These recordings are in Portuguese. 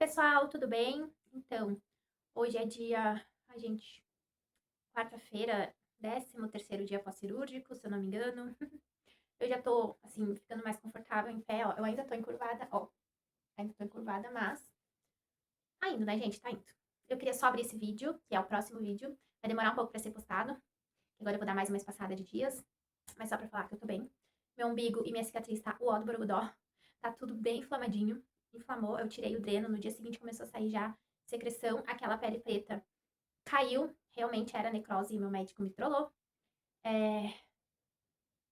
Pessoal, tudo bem? Então, hoje é dia, quarta-feira, 13º dia pós-cirúrgico, se eu não me engano. Eu já tô, assim, ficando mais confortável em pé, ó. Eu ainda tô encurvada, ó. Ainda tô encurvada, mas tá indo, né, gente? Tá indo. Eu queria só abrir esse vídeo, que é o próximo vídeo. Vai demorar um pouco pra ser postado. Agora eu vou dar mais uma espaçada de dias. Mas só pra falar que eu tô bem. Meu umbigo e minha cicatriz tá o ó do borogodó. Tá tudo bem inflamadinho. Inflamou, eu tirei o dreno. No dia seguinte começou a sair já secreção, aquela pele preta caiu, realmente era necrose e meu médico me trollou.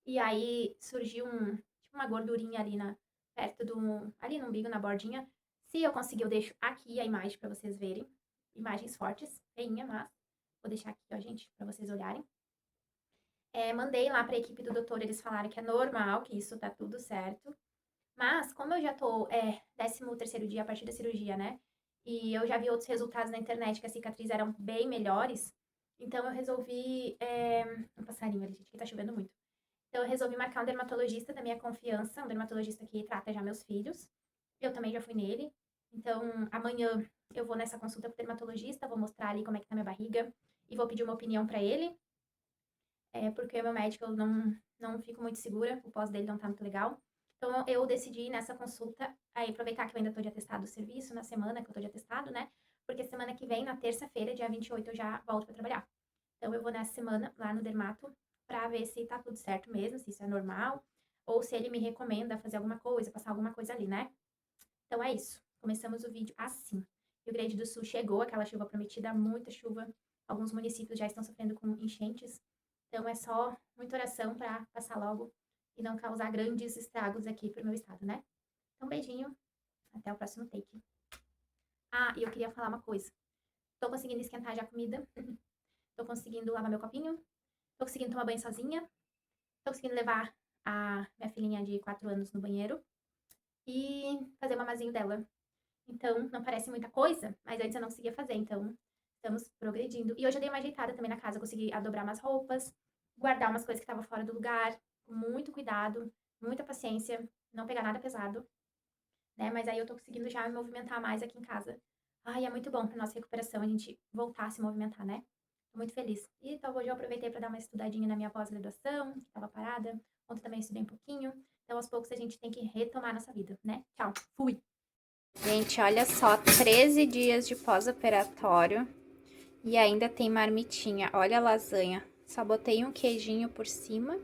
E aí surgiu tipo uma gordurinha ali perto ali no umbigo, na bordinha. Se eu conseguir, eu deixo aqui a imagem para vocês verem. Imagens fortes, feinha, mas vou deixar aqui, ó, gente, para vocês olharem. Mandei lá para a equipe do doutor, eles falaram que é normal, que isso tá tudo certo. Mas, como eu já tô 13º dia a partir da cirurgia, né? E eu já vi outros resultados na internet que as cicatrizes eram bem melhores. Então, eu resolvi. Um passarinho ali, gente, que tá chovendo muito. Então, eu resolvi marcar um dermatologista da minha confiança, um dermatologista que trata já meus filhos. Eu também já fui nele. Então, amanhã eu vou nessa consulta com o dermatologista, vou mostrar ali como é que tá minha barriga e vou pedir uma opinião pra ele. Porque o meu médico eu não fico muito segura, o pós dele não tá muito legal. Então, eu decidi nessa consulta aí aproveitar que eu ainda tô de atestado do serviço, na semana que eu tô de atestado, né? Porque semana que vem, na terça-feira, dia 28, eu já volto pra trabalhar. Então, eu vou nessa semana lá no dermato pra ver se tá tudo certo mesmo, se isso é normal, ou se ele me recomenda fazer alguma coisa, passar alguma coisa ali, né? Então, é isso. Começamos o vídeo assim. Rio Grande do Sul chegou aquela chuva prometida, muita chuva. Alguns municípios já estão sofrendo com enchentes. Então, é só muita oração para passar logo e não causar grandes estragos aqui pro meu estado, né? Então, beijinho. Até o próximo take. Ah, e eu queria falar uma coisa. Tô conseguindo esquentar já a comida. Tô conseguindo lavar meu copinho. Tô conseguindo tomar banho sozinha. Tô conseguindo levar a minha filhinha de 4 anos no banheiro e fazer o mamazinho dela. Então, não parece muita coisa, mas antes eu não conseguia fazer. Então, estamos progredindo. E hoje eu dei uma ajeitada também na casa. Consegui dobrar umas roupas, guardar umas coisas que estavam fora do lugar, com muito cuidado, muita paciência, não pegar nada pesado, né? Mas aí eu tô conseguindo já me movimentar mais aqui em casa. Ai, é muito bom pra nossa recuperação a gente voltar a se movimentar, né? Tô muito feliz. E então hoje eu aproveitei para dar uma estudadinha na minha pós-graduação, que estava parada. Ontem também estudei um pouquinho. Então, aos poucos, a gente tem que retomar nossa vida, né? Tchau. Fui! Gente, olha só, 13 dias de pós-operatório e ainda tem marmitinha. Olha a lasanha. Só botei um queijinho por cima,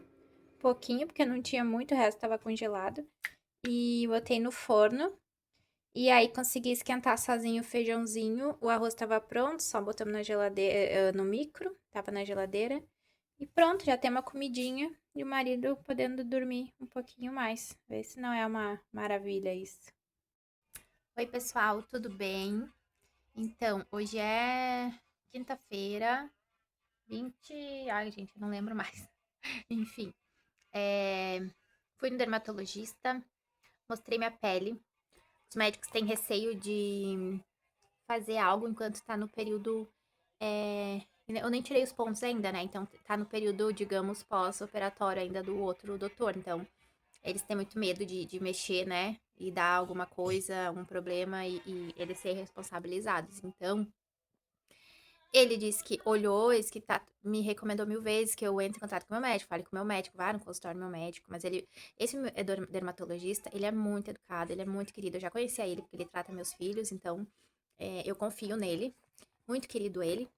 pouquinho, porque não tinha muito, o resto tava congelado. E botei no forno. E aí consegui esquentar sozinho o feijãozinho. O arroz tava pronto, só botamos na geladeira, no micro, tava na geladeira. E pronto, já tem uma comidinha e o marido podendo dormir um pouquinho mais. Vê se não é uma maravilha isso. Oi, pessoal, tudo bem? Então, hoje é quinta-feira, 20. Ai, gente, eu não lembro mais. Enfim, fui no dermatologista, mostrei minha pele. Os médicos têm receio de fazer algo enquanto tá no período. Eu nem tirei os pontos ainda, né? Então, tá no período, digamos, pós-operatório ainda do outro doutor. Então, eles têm muito medo de mexer, né? E dar alguma coisa, um problema e eles serem responsabilizados. Então, ele disse que olhou, disse que me recomendou 1000 vezes que eu entre em contato com o meu médico, fale com o meu médico, vá no consultório do meu médico. Mas esse dermatologista, ele é muito educado, ele é muito querido. Eu já conhecia ele porque ele trata meus filhos, então eu confio nele. Muito querido ele.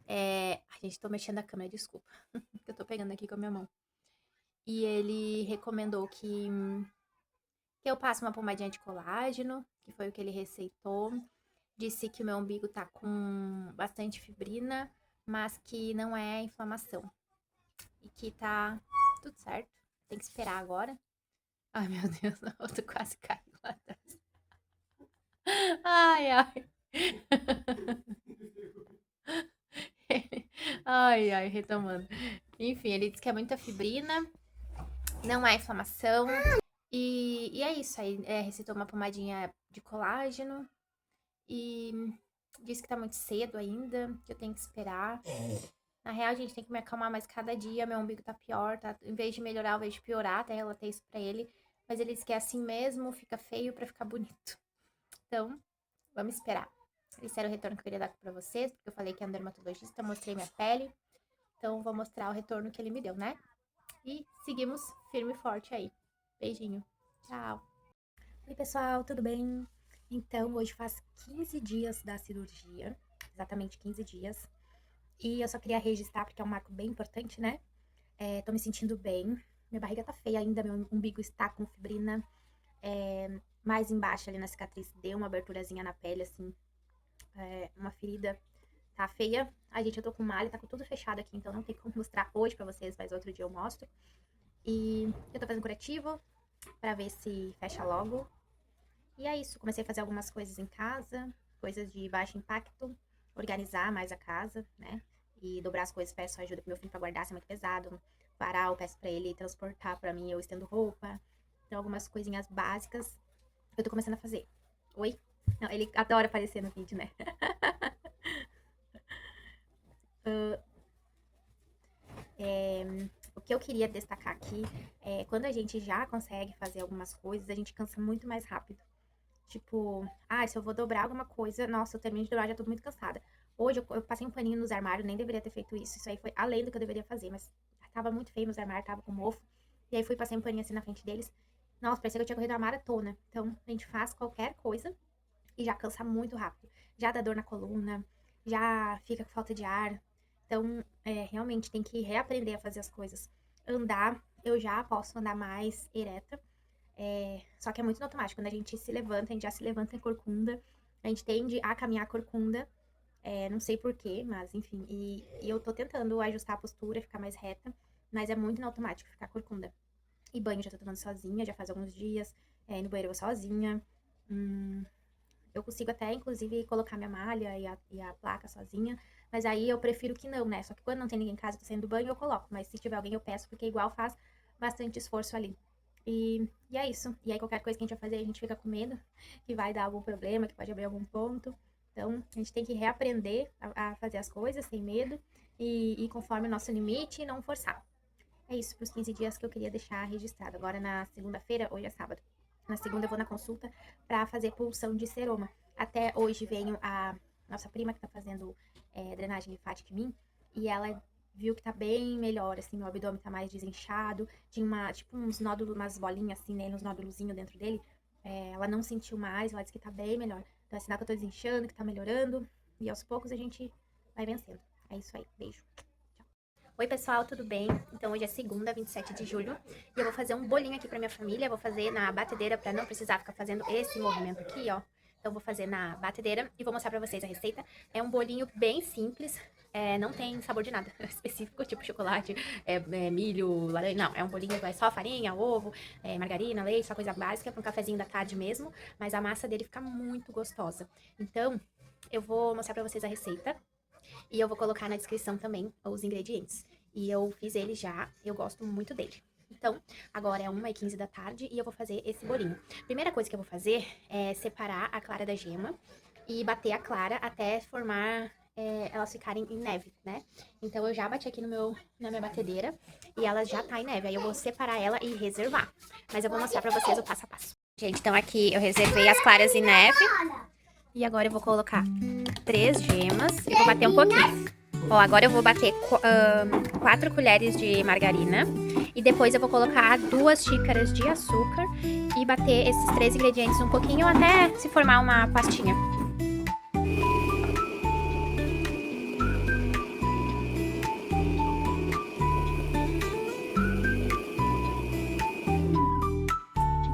A gente, tô mexendo a câmera, desculpa, que eu tô pegando aqui com a minha mão. E ele recomendou que eu passe uma pomadinha de colágeno, que foi o que ele receitou. Disse que o meu umbigo tá com bastante fibrina, mas que não é inflamação. E que tá tudo certo. Tem que esperar agora. Ai, meu Deus, eu tô quase caindo lá atrás. Ai, ai. Ai, ai, retomando. Enfim, ele disse que é muita fibrina, não é inflamação. E é isso. Aí receitou uma pomadinha de colágeno. E disse que tá muito cedo ainda, que eu tenho que esperar. Na real, a gente tem que me acalmar mais cada dia. Meu umbigo tá pior, tá? Em vez de melhorar, ao invés de piorar, até relatei isso pra ele. Mas ele disse que é assim mesmo, fica feio pra ficar bonito. Então, Vamos esperar. Esse era o retorno que eu queria dar pra vocês, porque eu falei que é um dermatologista, mostrei minha pele. Então, vou mostrar o retorno que ele me deu, né? E seguimos firme e forte aí. Beijinho. Tchau. Oi, pessoal, tudo bem? Então, hoje faz 15 dias da cirurgia, exatamente 15 dias. E eu só queria registrar, porque é um marco bem importante, né? Tô me sentindo bem. Minha barriga tá feia ainda, meu umbigo está com fibrina. Mais embaixo ali na cicatriz deu uma aberturazinha na pele, assim, uma ferida. Tá feia. Ai, gente, eu tô com malha, tá com tudo fechado aqui, então não tem como mostrar hoje pra vocês, mas outro dia eu mostro. E eu tô fazendo curativo pra ver se fecha logo. E é isso, comecei a fazer algumas coisas em casa, coisas de baixo impacto, organizar mais a casa, né? E dobrar as coisas, peço ajuda pro meu filho pra guardar, se é muito pesado. Varal, eu peço pra ele transportar pra mim, eu estendo roupa. Então, algumas coisinhas básicas eu tô começando a fazer. Oi? Não, ele adora aparecer no vídeo, né? O que eu queria destacar aqui é quando a gente já consegue fazer algumas coisas, a gente cansa muito mais rápido. Tipo, se eu vou dobrar alguma coisa, nossa, eu termino de dobrar, já tô muito cansada. Hoje eu passei um paninho nos armários, nem deveria ter feito isso. Isso aí foi além do que eu deveria fazer, mas tava muito feio nos armários, tava com mofo. E aí fui passei um paninho assim na frente deles. Nossa, parecia que eu tinha corrido uma maratona. Então, a gente faz qualquer coisa e já cansa muito rápido. Já dá dor na coluna, já fica com falta de ar. Então, realmente tem que reaprender a fazer as coisas. Andar, eu já posso andar mais ereta. Só que é muito no automático. Quando a gente se levanta, a gente já se levanta em corcunda. A gente tende a caminhar corcunda. Não sei porquê, mas enfim. E eu tô tentando ajustar a postura, ficar mais reta. Mas é muito no automático ficar corcunda. E banho já tô tomando sozinha, já faz alguns dias. No banheiro eu vou sozinha. Eu consigo até, inclusive, colocar minha malha e a placa sozinha. Mas aí eu prefiro que não, né? Só que quando não tem ninguém em casa, eu tô saindo do banho, eu coloco. Mas se tiver alguém, eu peço, porque igual faz bastante esforço ali. E é isso. E aí qualquer coisa que a gente vai fazer, a gente fica com medo que vai dar algum problema, que pode abrir algum ponto. Então, a gente tem que reaprender a fazer as coisas sem medo e conforme o nosso limite e não forçar. É isso para os 15 dias que eu queria deixar registrado. Agora, na segunda-feira, hoje é sábado. Na segunda, eu vou na consulta para fazer pulsão de seroma. Até hoje veio a nossa prima que tá fazendo drenagem linfática em mim e ela viu que tá bem melhor, assim, meu abdômen tá mais desinchado, tinha tipo uns nódulos, umas bolinhas assim, né, uns nódulozinhos dentro dele. Ela não sentiu mais, ela disse que tá bem melhor. Então é sinal que eu tô desinchando, que tá melhorando e aos poucos a gente vai vencendo. É isso aí, beijo. Oi, pessoal, tudo bem? Então, hoje é segunda, 27 de julho, e eu vou fazer um bolinho aqui pra minha família. Vou fazer na batedeira pra não precisar ficar fazendo esse movimento aqui, ó. Então, vou fazer na batedeira e vou mostrar pra vocês a receita. É um bolinho bem simples, não tem sabor de nada específico, tipo chocolate, milho, laranja. Não, é um bolinho que é só farinha, ovo, margarina, leite, só coisa básica, pra um cafezinho da tarde mesmo. Mas a massa dele fica muito gostosa. Então, eu vou mostrar pra vocês a receita. E eu vou colocar na descrição também os ingredientes. E eu fiz ele já, eu gosto muito dele. Então, agora é 1h15 da tarde e eu vou fazer esse bolinho. Primeira coisa que eu vou fazer é separar a clara da gema e bater a clara até formar elas ficarem em neve, né? Então, eu já bati aqui na minha batedeira e ela já tá em neve. Aí eu vou separar ela e reservar. Mas eu vou mostrar pra vocês o passo a passo. Gente, então aqui eu reservei as claras em neve. E agora eu vou colocar 3 gemas e vou bater um pouquinho. Ó, agora eu vou bater 4 colheres de margarina. E depois eu vou colocar 2 xícaras de açúcar e bater esses 3 ingredientes um pouquinho até se formar uma pastinha.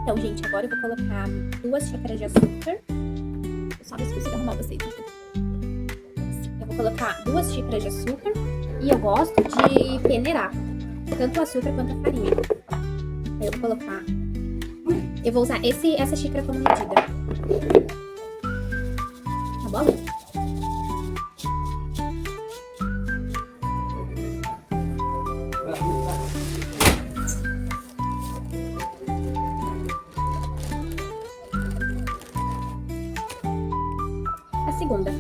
Então, gente, agora eu vou colocar 2 xícaras de açúcar. Eu só não consigo arrumar vocês. Eu vou colocar 2 xícaras de açúcar e eu gosto de peneirar tanto o açúcar quanto a farinha. Aí eu vou colocar... Eu vou usar essa xícara como medida. Tá bom? A segunda.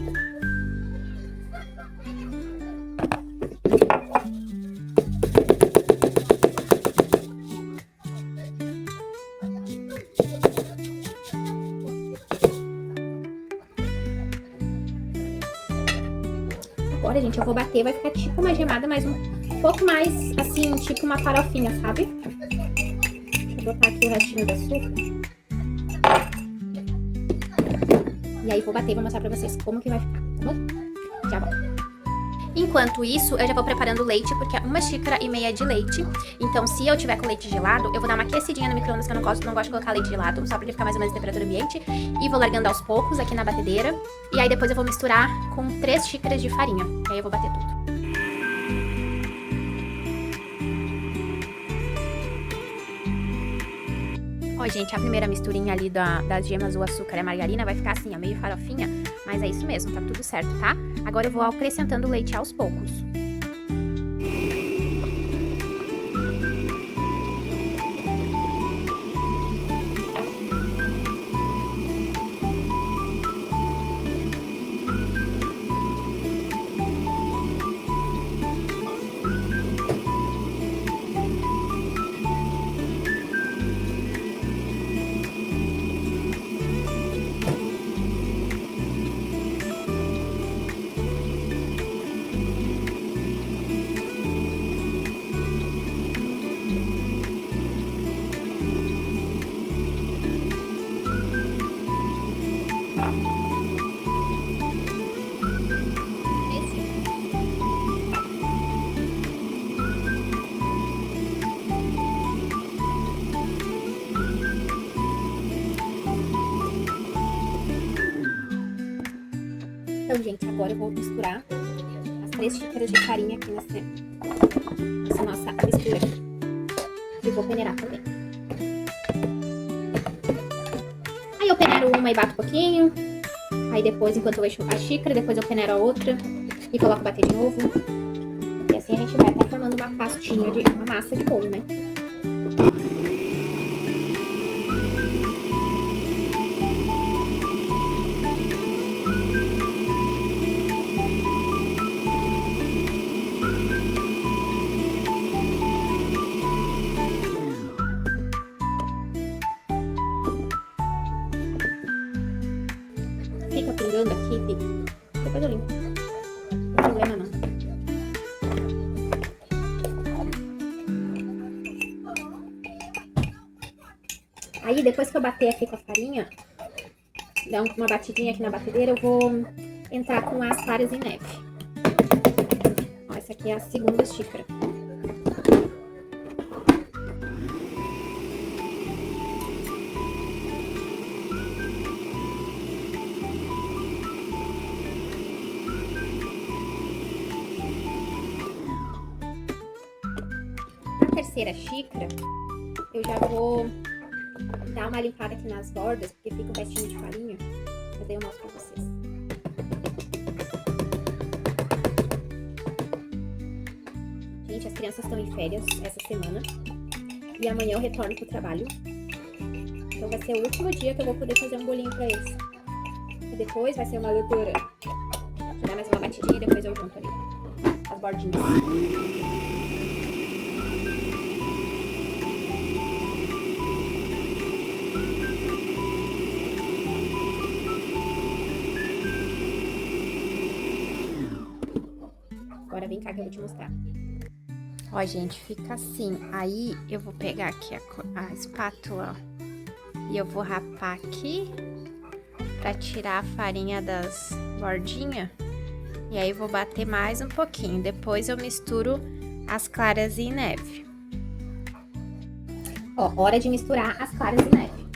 Agora, gente, eu vou bater, vai ficar tipo uma gemada, mas um pouco mais, assim, tipo uma farofinha, sabe? Deixa eu botar aqui o restinho do açúcar. E aí, vou bater e vou mostrar pra vocês como que vai ficar, tá bom? Já volto. Enquanto isso, eu já vou preparando o leite, porque é 1,5 xícaras de leite. Então, se eu tiver com leite gelado, eu vou dar uma aquecidinha no micro-ondas, que eu não gosto de colocar leite gelado, só pra ele ficar mais ou menos em temperatura ambiente. E vou largando aos poucos aqui na batedeira. E aí, depois eu vou misturar com 3 xícaras de farinha. E aí, eu vou bater tudo. Ó, gente, a primeira misturinha ali das gemas, o açúcar e a margarina vai ficar assim, ó, meio farofinha. Mas é isso mesmo, tá tudo certo, tá? Agora eu vou acrescentando o leite aos poucos. Então, gente, agora eu vou misturar as 3 xícaras de farinha aqui nessa nossa mistura aqui. E vou peneirar também. Aí eu peneiro uma e bato um pouquinho. Aí depois, enquanto eu encho a xícara, depois eu peneiro a outra. E coloco bater de novo. E assim a gente vai até formando uma pastinha uma massa de bolo, né? Fica pingando aqui, fica. Depois eu limpo. Não tem problema não. Aí, depois que eu bater aqui com a farinha, dar uma batidinha aqui na batedeira, eu vou entrar com as claras em neve. Ó, essa aqui é a segunda xícara. Na terceira xícara, eu já vou dar uma limpada aqui nas bordas, porque fica um restinho de farinha. Mas aí eu mostro pra vocês. Gente, as crianças estão em férias essa semana. E amanhã eu retorno pro trabalho. Então vai ser o último dia que eu vou poder fazer um bolinho pra eles. E depois vai ser uma loucura. Vou dar mais uma batidinha e depois eu junto ali as bordinhas. Agora vem cá que eu vou te mostrar. Ó, gente, fica assim. Aí eu vou pegar aqui a espátula, ó, e eu vou rapar aqui pra tirar a farinha das bordinhas. E aí vou bater mais um pouquinho. Depois eu misturo as claras em neve. Ó, hora de misturar as claras em neve.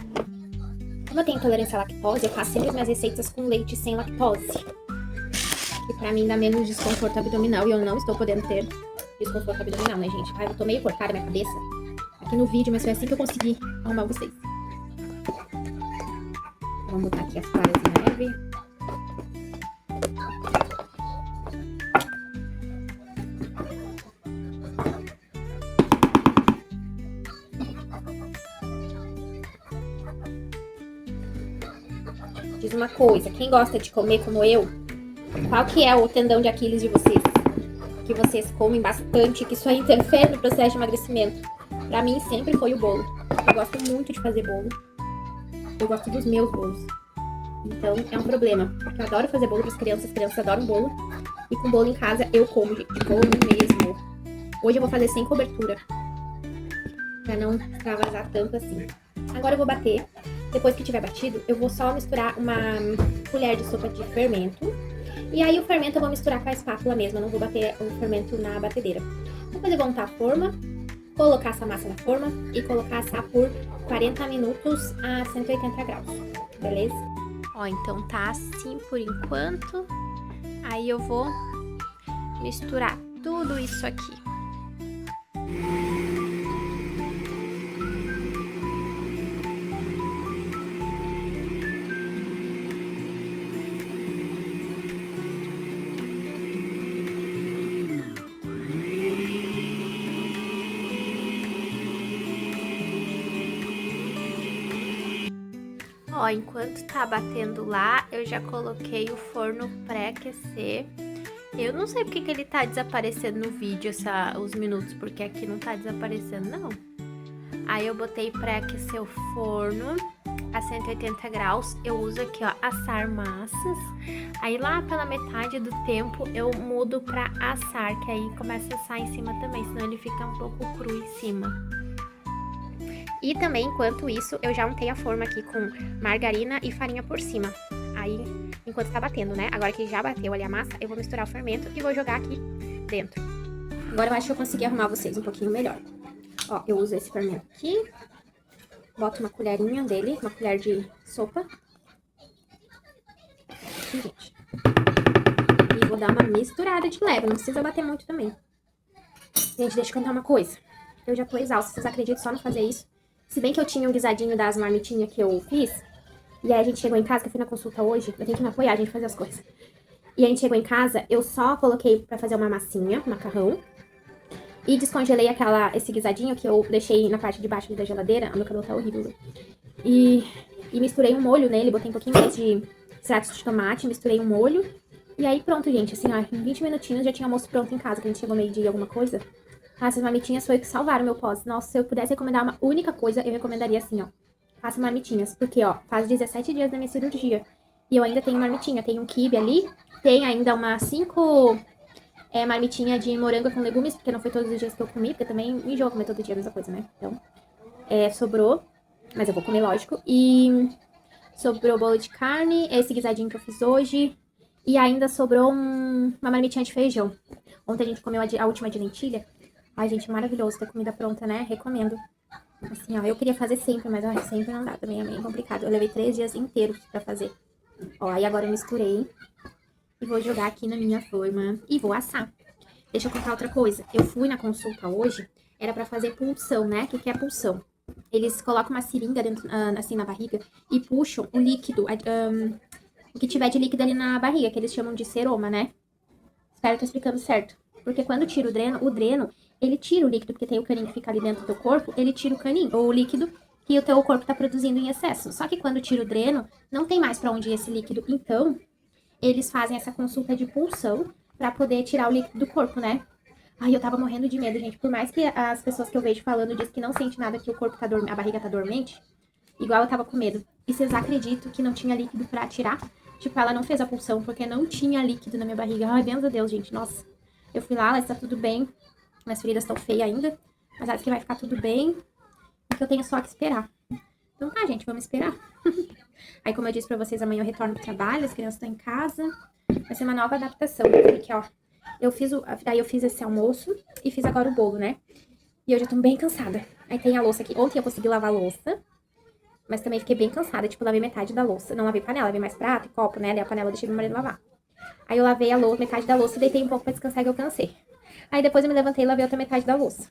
Como eu tenho intolerância à lactose, eu faço sempre as minhas receitas com leite sem lactose. Que pra mim dá menos desconforto abdominal. E eu não estou podendo ter desconforto abdominal, né, gente? Ai, eu tô meio cortada minha cabeça aqui no vídeo, mas foi assim que eu consegui arrumar vocês. Vamos botar aqui as claras em neve. Diz uma coisa, quem gosta de comer como eu, qual que é o tendão de Aquiles de vocês? Que vocês comem bastante, que isso aí interfere no processo de emagrecimento. Pra mim sempre foi o bolo. Eu gosto muito de fazer bolo. Eu gosto dos meus bolos. Então é um problema, porque eu adoro fazer bolo pras crianças adoram bolo. E com bolo em casa eu como, gente. Como mesmo. Hoje eu vou fazer sem cobertura. Pra não extravasar tanto assim. Agora eu vou bater. Depois que tiver batido, eu vou só misturar uma colher de sopa de fermento. E aí o fermento eu vou misturar com a espátula mesmo. Eu não vou bater o fermento na batedeira. Depois eu vou untar a forma, colocar essa massa na forma e colocar assar por 40 minutos a 180 graus. Beleza? Ó, então tá assim por enquanto. Aí eu vou misturar tudo isso aqui. Ó, enquanto tá batendo lá, eu já coloquei o forno pré-aquecer. Eu não sei porque que ele tá desaparecendo no vídeo, os minutos, porque aqui não tá desaparecendo, não. Aí eu botei pré-aquecer o forno a 180 graus. Eu uso aqui, ó, assar massas. Aí lá pela metade do tempo eu mudo pra assar, que aí começa a assar em cima também, senão ele fica um pouco cru em cima. E também, enquanto isso, eu já untei a forma aqui com margarina e farinha por cima. Aí, enquanto tá batendo, né? Agora que já bateu ali a massa, eu vou misturar o fermento e vou jogar aqui dentro. Agora eu acho que eu consegui arrumar vocês um pouquinho melhor. Ó, eu uso esse fermento aqui. Boto uma colherinha dele, uma colher de sopa. Aqui, gente. E vou dar uma misturada de leve, não precisa bater muito também. Gente, deixa eu contar uma coisa. Eu já tô exausta, vocês acreditam só não fazer isso? Se bem que eu tinha um guisadinho das marmitinhas que eu fiz, e aí a gente chegou em casa, que eu fui na consulta hoje, eu tenho que me apoiar, a gente, fazer as coisas. E a gente chegou em casa, eu só coloquei pra fazer uma massinha, macarrão, e descongelei esse guisadinho que eu deixei na parte de baixo da geladeira. O meu cabelo tá horrível. E misturei um molho nele, botei um pouquinho mais de extrato de tomate, misturei um molho. E aí pronto, gente, assim, ó, em 20 minutinhos já tinha almoço pronto em casa, que a gente chegou meio-dia alguma coisa. Essas marmitinhas foi o que salvaram meu pós. Nossa, se eu pudesse recomendar uma única coisa, eu recomendaria assim, ó. Faça marmitinhas. Porque, ó, faz 17 dias da minha cirurgia. E eu ainda tenho marmitinha. Tem um quibe ali. Tem ainda umas 5 marmitinha de morango com legumes. Porque não foi todos os dias que eu comi. Porque também me enjoo comer todo dia a mesma coisa, né? Então, sobrou. Mas eu vou comer, lógico. E sobrou bolo de carne. Esse guisadinho que eu fiz hoje. E ainda sobrou uma marmitinha de feijão. Ontem a gente comeu a última de lentilha. Ai, gente, maravilhoso ter comida pronta, né? Recomendo. Assim, ó, eu queria fazer sempre, mas ó, sempre não dá também, é meio complicado. Eu levei 3 dias inteiros pra fazer. Ó, aí agora eu misturei e vou jogar aqui na minha forma e vou assar. Deixa eu contar outra coisa. Eu fui na consulta hoje, era pra fazer punção, né? O que é punção? Eles colocam uma seringa dentro, assim, na barriga e puxam o líquido, o que tiver de líquido ali na barriga, que eles chamam de seroma, né? Espero que eu tô explicando certo. Porque quando tira o dreno, ele tira o líquido, porque tem o caninho que fica ali dentro do teu corpo, ele tira o caninho, ou o líquido que o teu corpo tá produzindo em excesso. Só que quando tira o dreno, não tem mais pra onde ir esse líquido. Então, eles fazem essa consulta de punção pra poder tirar o líquido do corpo, né? Ai, eu tava morrendo de medo, gente. Por mais que as pessoas que eu vejo falando dizem que não sente nada, que o corpo tá a barriga tá dormente, igual eu tava com medo. E vocês acreditam que não tinha líquido pra tirar? Tipo, ela não fez a punção porque não tinha líquido na minha barriga. Ai, benza a Deus, gente. Nossa. Eu fui lá, está tudo bem. Minhas feridas estão feias ainda. Mas acho que vai ficar tudo bem. Porque eu tenho só que esperar. Então tá, gente, vamos esperar. Aí, como eu disse pra vocês, amanhã eu retorno pro trabalho. As crianças estão em casa. Vai ser uma nova adaptação. Porque, ó, daí eu fiz esse almoço e fiz agora o bolo, né? E eu já tô bem cansada. Aí tem a louça aqui. Ontem eu consegui lavar a louça. Mas também fiquei bem cansada. Tipo, lavei metade da louça. Não lavei panela, lavei mais prato e copo, né? Daí a panela eu deixei meu marido lavar. Aí eu lavei a louça, metade da louça e deitei um pouco pra descansar que eu cansei. Aí depois eu me levantei e lavei outra metade da louça.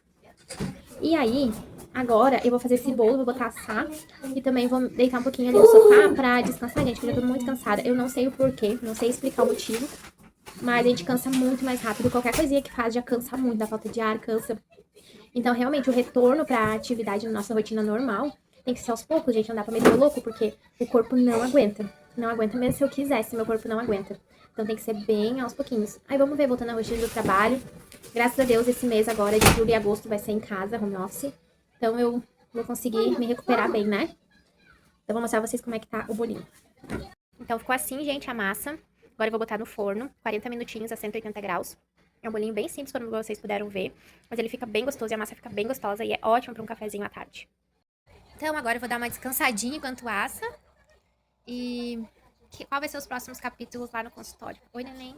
E aí, agora eu vou fazer esse bolo, vou botar assar. E também vou deitar um pouquinho ali no sofá pra descansar, gente, porque eu já tô muito cansada. Eu não sei o porquê, não sei explicar o motivo. Mas a gente cansa muito mais rápido. Qualquer coisinha que faz já cansa muito, dá falta de ar, cansa. Então, realmente, o retorno pra atividade na nossa rotina normal tem que ser aos poucos, gente. Não dá pra meter o louco, porque o corpo não aguenta. Não aguenta mesmo se eu quisesse, meu corpo não aguenta. Então tem que ser bem aos pouquinhos. Aí vamos ver, voltando à rotina do trabalho. Graças a Deus, esse mês agora, de julho e agosto, vai ser em casa, home office. Então eu vou conseguir me recuperar bem, né? Então vou mostrar pra vocês como é que tá o bolinho. Então ficou assim, gente, a massa. Agora eu vou botar no forno, 40 minutinhos a 180 graus. É um bolinho bem simples, como vocês puderam ver. Mas ele fica bem gostoso e a massa fica bem gostosa e é ótimo para um cafezinho à tarde. Então agora eu vou dar uma descansadinha enquanto assa. E qual vai ser os próximos capítulos lá no consultório? Oi, neném.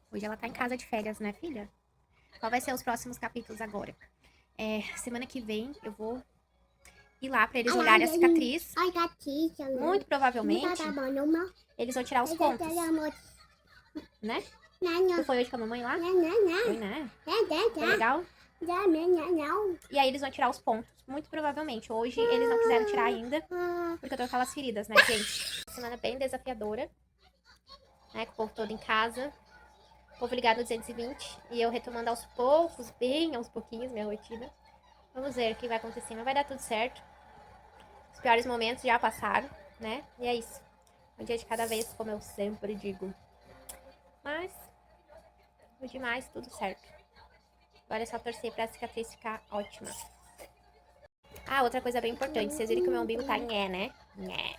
Hoje ela tá em casa de férias, né, filha? Qual vai ser os próximos capítulos agora? Semana que vem eu vou ir lá pra eles olharem a cicatriz. Muito provavelmente, eles vão tirar os pontos. Né? Tu foi hoje com a mamãe lá? Foi, né? Foi legal? E aí eles vão tirar os pontos, muito provavelmente. Hoje eles não quiseram tirar ainda, porque eu tô com aquelas feridas, né, gente? Semana bem desafiadora, né, com o povo todo em casa. O povo ligado no 220 e eu retomando aos poucos, bem aos pouquinhos, minha rotina. Vamos ver o que vai acontecer, mas vai dar tudo certo. Os piores momentos já passaram, né? E é isso. Um dia de cada vez, como eu sempre digo. Mas, o demais, tudo certo. Agora é só torcer pra cicatriz ficar ótima. Ah, outra coisa bem importante. Vocês viram que o meu umbigo tá em é, né? Nhé.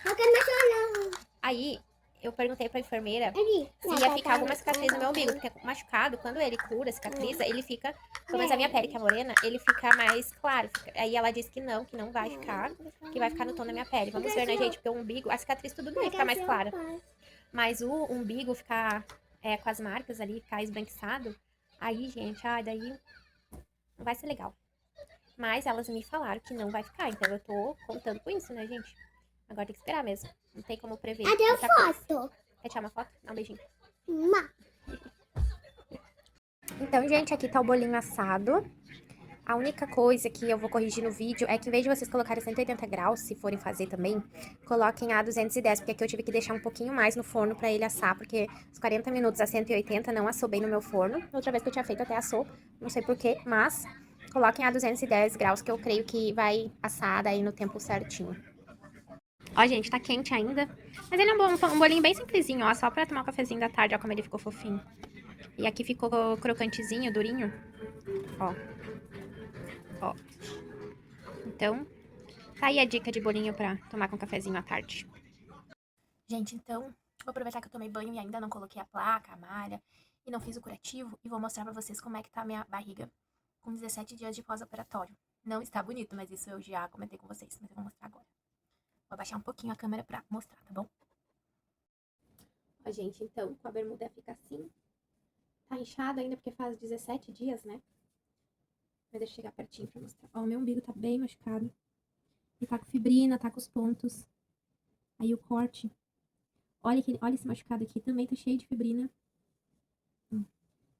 Aí, eu perguntei pra enfermeira se ia ficar alguma cicatriz no meu umbigo. Porque machucado, quando ele cura, cicatriza, ele fica... Pelo menos a minha pele, que é morena, ele fica mais claro. Aí ela disse que não vai ficar. Que vai ficar no tom da minha pele. Vamos ver, né, gente? Porque o umbigo, a cicatriz tudo bem, fica mais clara. Mas o umbigo ficar com as marcas ali, ficar esbranquiçado, aí, gente, daí não vai ser legal. Mas elas me falaram que não vai ficar, então eu tô contando com isso, né, gente? Agora tem que esperar mesmo. Não tem como prever. Cadê a foto? Quer tirar uma foto? Dá um beijinho. Uma. Então, gente, aqui tá o bolinho assado. A única coisa que eu vou corrigir no vídeo é que em vez de vocês colocarem 180 graus, se forem fazer também, coloquem a 210, porque aqui eu tive que deixar um pouquinho mais no forno pra ele assar, porque os 40 minutos a 180 não assou bem no meu forno. Outra vez que eu tinha feito até assou, não sei porquê, mas coloquem a 210 graus, que eu creio que vai assar daí no tempo certinho. Ó, gente, tá quente ainda, mas ele é um bolinho bem simplesinho, ó, só pra tomar um cafezinho da tarde, ó como ele ficou fofinho. E aqui ficou crocantezinho, durinho, ó. Ó. Então, tá aí a dica de bolinho pra tomar com cafezinho à tarde. Gente, então, vou aproveitar que eu tomei banho e ainda não coloquei a placa, a malha, e não fiz o curativo, e vou mostrar pra vocês como é que tá a minha barriga com 17 dias de pós-operatório. Não está bonito, mas isso eu já comentei com vocês, mas eu vou mostrar agora. Vou abaixar um pouquinho a câmera pra mostrar, tá bom? Ó, gente, então, com a bermuda fica assim. Tá inchada ainda porque faz 17 dias, né? Mas deixa eu chegar pertinho pra mostrar. Ó, o meu umbigo tá bem machucado. E tá com fibrina, tá com os pontos. Aí o corte. Olha esse machucado aqui, também tá cheio de fibrina.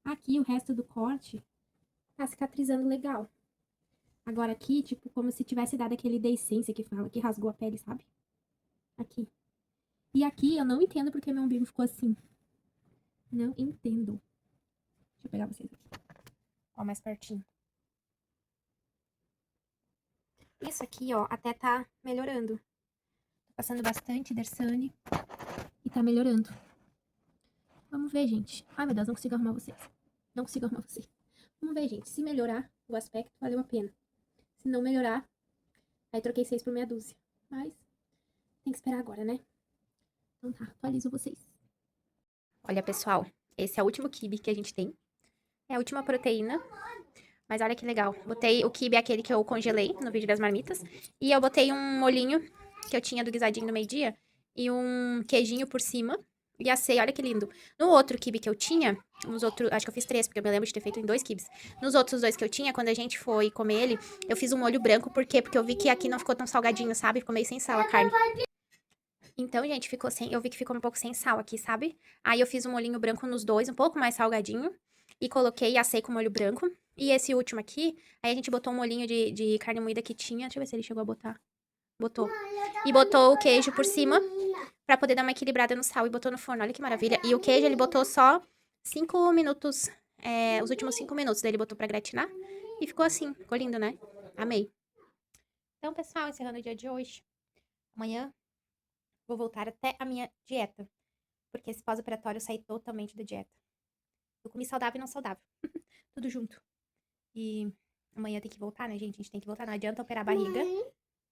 Aqui o resto do corte tá cicatrizando legal. Agora aqui, tipo, como se tivesse dado aquele deiscência que fala, que rasgou a pele, sabe? Aqui. E aqui eu não entendo porque meu umbigo ficou assim. Não entendo. Deixa eu pegar vocês aqui. Ó, mais pertinho. Isso aqui, ó, até tá melhorando. Tô passando bastante Dersane e tá melhorando. Vamos ver, gente. Ai, meu Deus, não consigo arrumar vocês. Não consigo arrumar vocês. Vamos ver, gente. Se melhorar o aspecto, valeu a pena. Se não melhorar, aí troquei 6 por meia dúzia. Mas tem que esperar agora, né? Então tá, atualizo vocês. Olha, pessoal, esse é o último quibe que a gente tem. É a última proteína. Mas olha que legal. Botei o quibe, aquele que eu congelei no vídeo das marmitas. E eu botei um molhinho que eu tinha do guisadinho do meio-dia. E um queijinho por cima. E assei, olha que lindo. No outro quibe que eu tinha, acho que eu fiz 3, porque eu me lembro de ter feito em 2 quibes. Nos outros 2 que eu tinha, quando a gente foi comer ele, eu fiz um molho branco. Por quê? Porque eu vi que aqui não ficou tão salgadinho, sabe? Ficou meio sem sal a carne. Então, gente, eu vi que ficou um pouco sem sal aqui, sabe? Aí eu fiz um molhinho branco nos dois, um pouco mais salgadinho. E coloquei e assei com molho branco. E esse último aqui, aí a gente botou um molhinho de carne moída que tinha. Deixa eu ver se ele chegou a botar. Botou. E botou o queijo por cima, pra poder dar uma equilibrada no sal. E botou no forno, olha que maravilha. E o queijo, ele botou só 5 minutos, os últimos 5 minutos. Daí ele botou pra gratinar. E ficou assim, ficou lindo, né? Amei. Então, pessoal, encerrando o dia de hoje. Amanhã vou voltar até a minha dieta. Porque esse pós-operatório eu saí totalmente da dieta. Eu comi saudável e não saudável. Tudo junto. E amanhã tem que voltar, né, gente? A gente tem que voltar. Não adianta operar a barriga.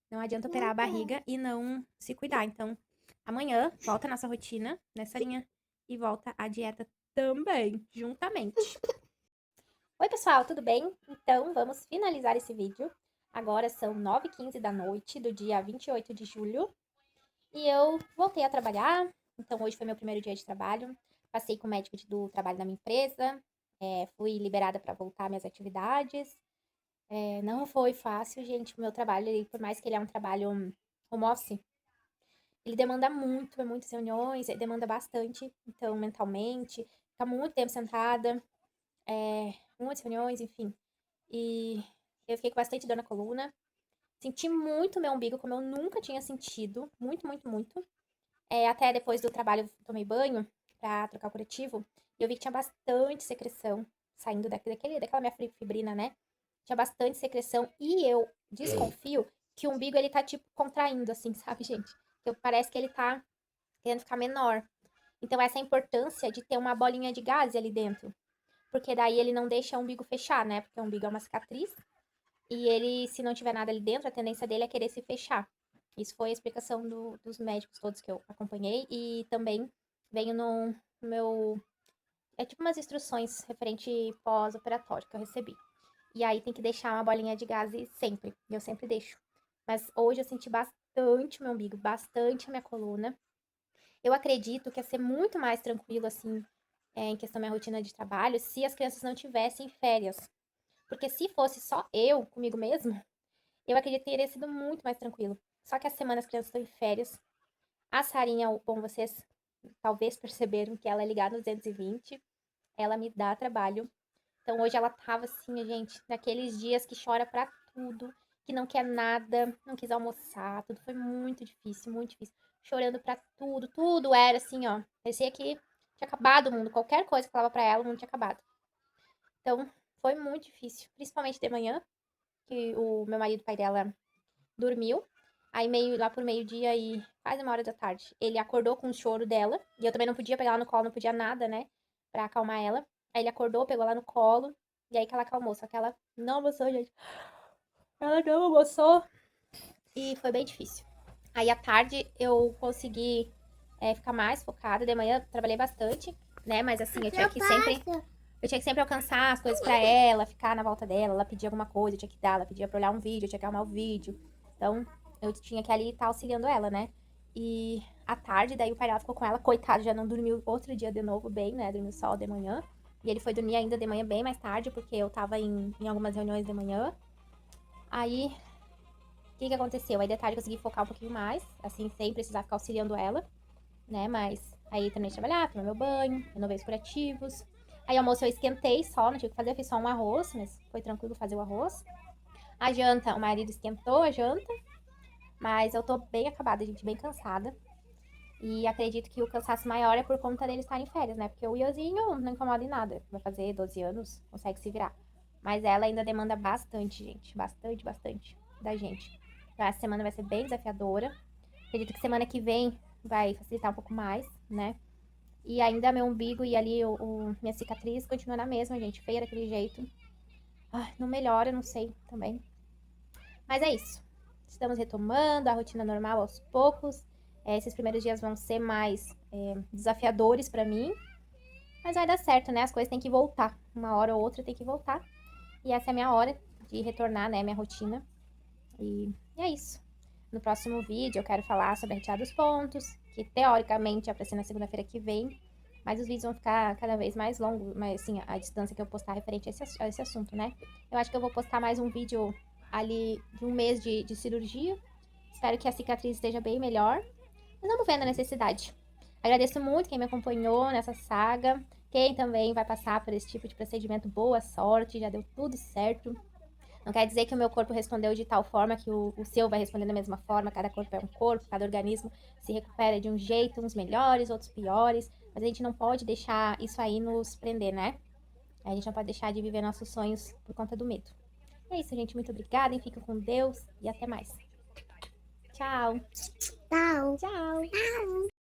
Não adianta operar a barriga e não se cuidar. Então, Amanhã volta a nossa rotina, né, Sarinha? E volta a dieta também, juntamente. Oi, pessoal, tudo bem? Então, vamos finalizar esse vídeo. Agora são 9h15 da noite do dia 28 de julho. E eu voltei a trabalhar. Então, hoje foi meu primeiro dia de trabalho. Passei com o médico do trabalho da minha empresa. Fui liberada para voltar às minhas atividades. Não foi fácil, gente. O meu trabalho, por mais que ele é um trabalho home office, ele demanda muito, muitas reuniões, demanda bastante. Então, mentalmente, ficar muito tempo sentada, muitas reuniões, enfim. E eu fiquei com bastante dor na coluna. Senti muito meu umbigo, como eu nunca tinha sentido. Muito, muito, muito. Até depois do trabalho, eu tomei banho pra trocar o curativo. E eu vi que tinha bastante secreção saindo daquela minha fibrina, né? Tinha bastante secreção. E eu desconfio que o umbigo, ele tá, tipo, contraindo, assim, sabe, gente? Parece que ele tá querendo ficar menor. Então, essa é a importância de ter uma bolinha de gás ali dentro. Porque daí ele não deixa o umbigo fechar, né? Porque o umbigo é uma cicatriz. E ele, se não tiver nada ali dentro, a tendência dele é querer se fechar. Isso foi a explicação dos médicos todos que eu acompanhei. E também veio no meu. É tipo umas instruções referente pós-operatório que eu recebi. E aí tem que deixar uma bolinha de gás sempre. E eu sempre deixo. Mas hoje eu senti bastante o meu umbigo, bastante a minha coluna. Eu acredito que ia ser muito mais tranquilo, assim, em questão da minha rotina de trabalho, se as crianças não tivessem férias. Porque se fosse só eu, comigo mesmo, eu acredito que teria sido muito mais tranquilo. Só que essa semana as crianças estão em férias. A Sarinha, bom, vocês talvez perceberam que ela é ligada nos 220. Ela me dá trabalho. Então hoje ela tava assim, gente, naqueles dias que chora pra tudo, que não quer nada, não quis almoçar, tudo foi muito difícil, muito difícil. Chorando pra tudo, tudo era assim, ó. Parecia que tinha acabado o mundo. Qualquer coisa que eu falava pra ela, o mundo tinha acabado. Então, foi muito difícil, principalmente de manhã, que o meu marido, pai dela, dormiu. Aí, lá por meio-dia e quase 1h da tarde, ele acordou com o choro dela. E eu também não podia pegar ela no colo, não podia nada, né? Pra acalmar ela. Aí ele acordou, pegou ela no colo. E aí que ela acalmou. Só que ela não almoçou, gente. Ela não almoçou. E foi bem difícil. Aí à tarde eu consegui ficar mais focada. De manhã trabalhei bastante, né? Mas assim, eu tinha que sempre. Eu tinha que sempre alcançar as coisas pra ela, ficar na volta dela. Ela pedia alguma coisa, eu tinha que dar. Ela pedia pra olhar um vídeo, eu tinha que arrumar o vídeo. Então, eu tinha que ali estar auxiliando ela, né? E à tarde, daí o pai dela ficou com ela, coitado, já não dormiu outro dia de novo bem, né? Dormiu só de manhã. E ele foi dormir ainda de manhã bem mais tarde, porque eu tava em algumas reuniões de manhã. Aí, o que que aconteceu? Aí de tarde eu consegui focar um pouquinho mais, assim, sem precisar ficar auxiliando ela, né? Mas aí terminei de trabalhar, tomei meu banho, renovei os curativos. Aí almoço eu esquentei só, não tive que fazer, eu fiz só um arroz, mas foi tranquilo fazer o arroz. A janta, o marido esquentou a janta, mas eu tô bem acabada, gente, bem cansada. E acredito que o cansaço maior é por conta dele estar em férias, né? Porque o Ianzinho não incomoda em nada. Vai fazer 12 anos, consegue se virar. Mas ela ainda demanda bastante, gente. Bastante, bastante da gente. Então, essa semana vai ser bem desafiadora. Acredito que semana que vem vai facilitar um pouco mais, né? E ainda meu umbigo e ali minha cicatriz continua na mesma, gente. Feia daquele jeito. Ai, não melhora, não sei também. Mas é isso. Estamos retomando a rotina normal aos poucos. Esses primeiros dias vão ser mais desafiadores pra mim. Mas vai dar certo, né? As coisas têm que voltar. Uma hora ou outra tem que voltar. E essa é a minha hora de retornar, né? Minha rotina. E é isso. No próximo vídeo eu quero falar sobre a retirada dos pontos, que teoricamente é pra ser na segunda-feira que vem. Mas os vídeos vão ficar cada vez mais longos, mas assim, a distância que eu postar referente a esse assunto, né? Eu acho que eu vou postar mais um vídeo ali de um mês de cirurgia. Espero que a cicatriz esteja bem melhor. Mas vamos vendo a necessidade. Agradeço muito quem me acompanhou nessa saga. Quem também vai passar por esse tipo de procedimento, boa sorte, já deu tudo certo. Não quer dizer que o meu corpo respondeu de tal forma que o seu vai responder da mesma forma. Cada corpo é um corpo, cada organismo se recupera de um jeito, uns melhores, outros piores. Mas a gente não pode deixar isso aí nos prender, né? A gente não pode deixar de viver nossos sonhos por conta do medo. É isso, gente. Muito obrigada. Fica com Deus e até mais. Tchau. Tchau. Tchau. Tchau.